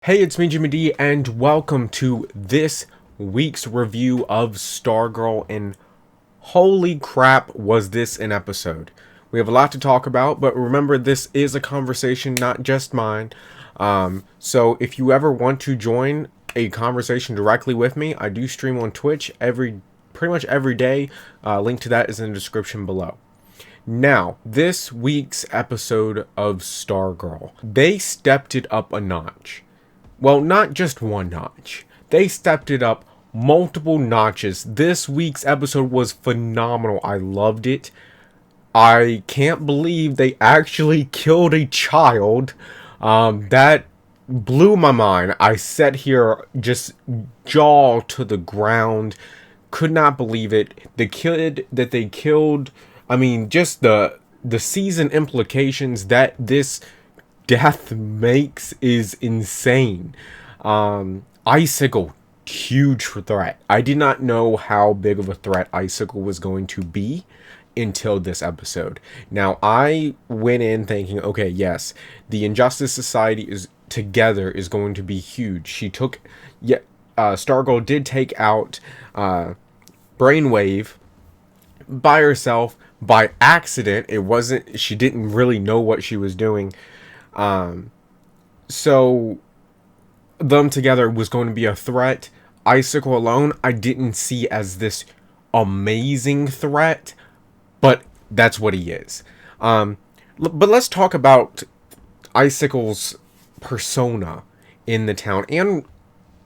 Hey, it's me, Jimmy D, and welcome to this week's review of Stargirl. And holy crap, was this an episode! We have a lot to talk about, but remember, this is a conversation, not just mine. So if you ever want to join a conversation directly with me, I do stream on Twitch pretty much every day. Link to that is in the description below. Now, this week's episode of Stargirl, they stepped it up a notch. Well, not just one notch. They stepped it up multiple notches. This week's episode was phenomenal. I loved it. I can't believe they actually killed a child. That blew my mind. I sat here just jaw to the ground. Could not believe it. The kid that they killed, I mean, just the season implications that this death makes is insane. Icicle, huge threat. I did not know how big of a threat Icicle was going to be until this episode. Now, I went in thinking, okay, yes, the Injustice Society is going to be huge. Stargirl did take out Brainwave by herself by accident. She didn't really know what she was doing. So them together was going to be a threat. Icicle alone, I didn't see as this amazing threat, but that's what he is. But let's talk about Icicle's persona in the town, and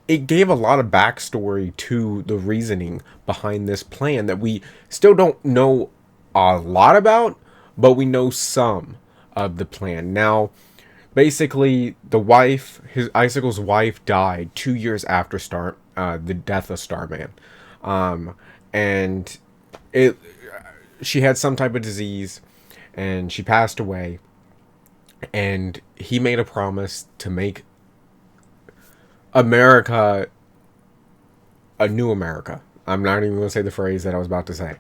it gave a lot of backstory to the reasoning behind this plan that we still don't know a lot about, but we know some of the plan. Now, basically, Icicle's wife died 2 years after the death of Starman, and she had some type of disease, and she passed away. And he made a promise to make America a new America. I'm not even going to say the phrase that I was about to say,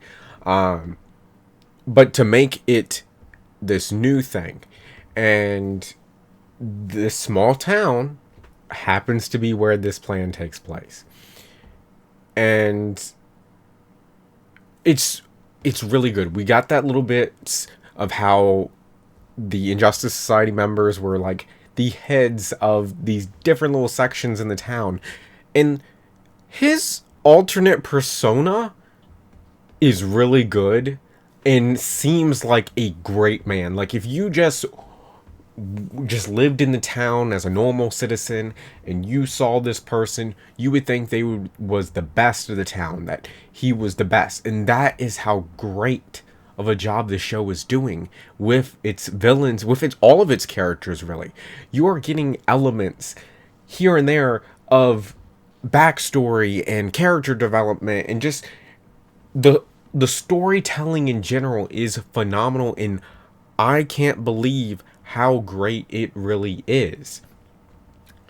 but to make it this new thing, and this small town happens to be where this plan takes place. And it's really good. We got that little bit of how the Injustice Society members were like the heads of these different little sections in the town. And his alternate persona is really good and seems like a great man. Like, if you just lived in the town as a normal citizen and you saw this person, you would think was the best of the town, that he was the best. And that is how great of a job the show is doing with its villains, with all of its characters. Really, you are getting elements here and there of backstory and character development, and just the storytelling in general is phenomenal, and I can't believe how great it really is.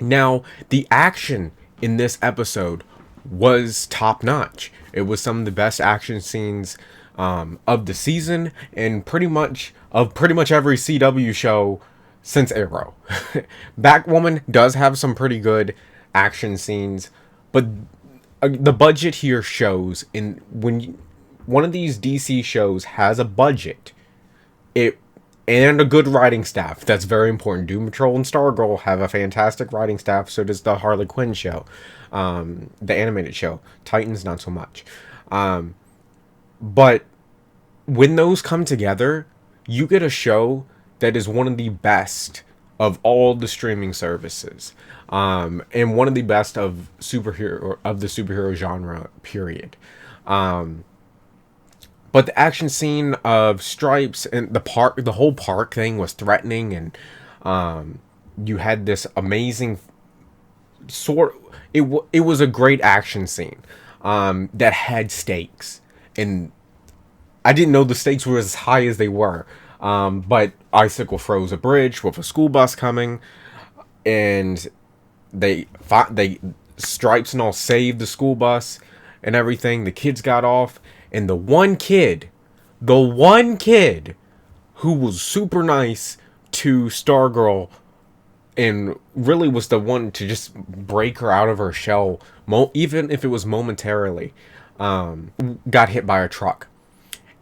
Now, the action in this episode was top notch. It was some of the best action scenes of the season, and pretty much every CW show since Arrow. Batwoman does have some pretty good action scenes, but the budget here shows. One of these DC shows has a budget, and a good writing staff. That's very important. Doom Patrol and Stargirl have a fantastic writing staff. So does the Harley Quinn show, the animated show. Titans, not so much. But when those come together, you get a show that is one of the best of all the streaming services, and one of the best of the superhero genre. Period. But the action scene of Stripes and the whole park thing was threatening, and you had this amazing it was a great action scene that had stakes, and I didn't know the stakes were as high as they were. But Icicle froze a bridge with a school bus coming, and they Stripes and all saved the school bus and everything. The kids got off. And the one kid who was super nice to Stargirl and really was the one to just break her out of her shell, even if it was momentarily, got hit by a truck.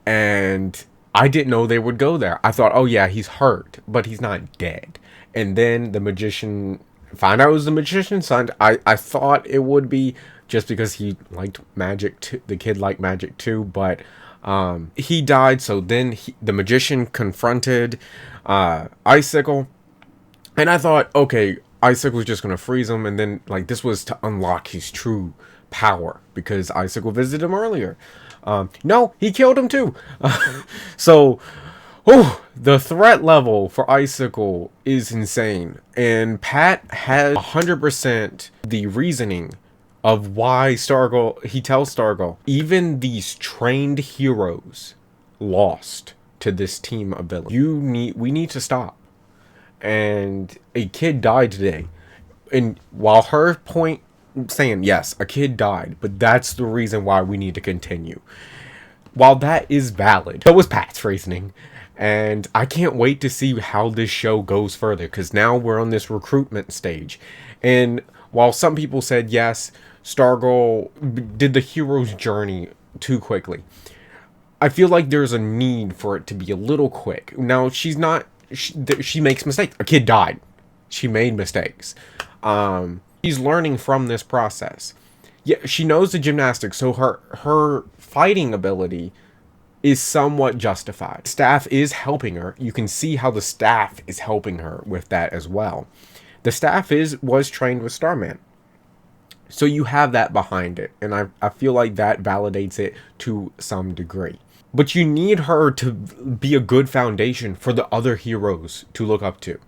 And I didn't know they would go there. I thought, oh yeah, he's hurt, but he's not dead. And then the magician found out it was the magician's son. I thought it would be, just because he liked magic too. The kid liked magic too, but he died. So then the magician confronted Icicle, and I thought, okay, Icicle was just gonna freeze him, and then like this was to unlock his true power because Icicle visited him earlier. No, he killed him too. So, the threat level for Icicle is insane, and Pat has 100% the reasoning of why Stargirl. He tells Stargirl, even these trained heroes lost to this team of villains. We need to stop. And a kid died today, and while her point saying yes, a kid died, but that's the reason why we need to continue. While that is valid, so was Pat's reasoning, and I can't wait to see how this show goes further, because now we're on this recruitment stage. And while some people said yes, Stargirl did the hero's journey too quickly, I feel like there's a need for it to be a little quick. Now, she makes mistakes. A kid died. She made mistakes. She's learning from this process. Yeah, she knows the gymnastics, so her fighting ability is somewhat justified. Staff is helping her. You can see how the staff is helping her with that as well. The staff was trained with Starman. So you have that behind it, and I feel like that validates it to some degree. But you need her to be a good foundation for the other heroes to look up to.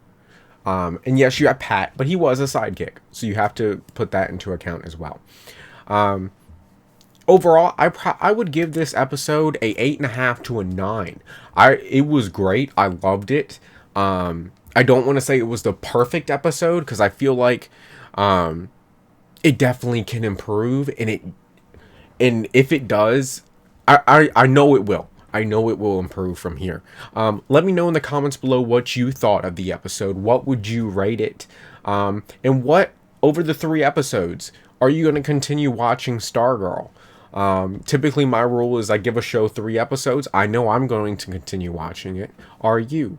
And yes, you have Pat, but he was a sidekick, so you have to put that into account as well. Overall, I would give this episode a 8.5 to a 9. It was great. I loved it. I don't want to say it was the perfect episode, because I feel like it definitely can improve, and if it does, I know it will. I know it will improve from here. Let me know in the comments below what you thought of the episode. What would you rate it? And what, over the 3 episodes, are you going to continue watching Stargirl? Typically my rule is I give a show 3 episodes. I know I'm going to continue watching it. Are you?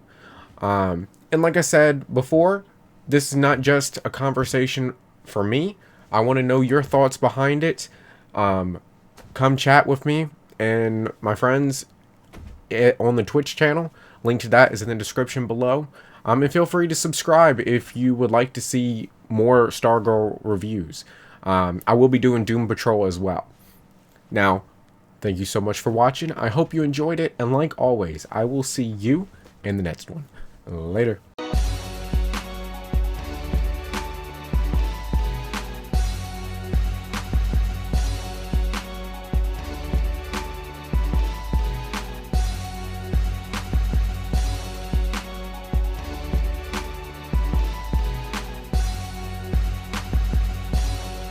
And like I said before, this is not just a conversation for me. I want to know your thoughts behind it. Come chat with me and my friends on the Twitch channel. Link to that is in the description below. And feel free to subscribe if you would like to see more Stargirl reviews. I will be doing Doom Patrol as well. Now, thank you so much for watching. I hope you enjoyed it, and like always, I will see you in the next one. Later.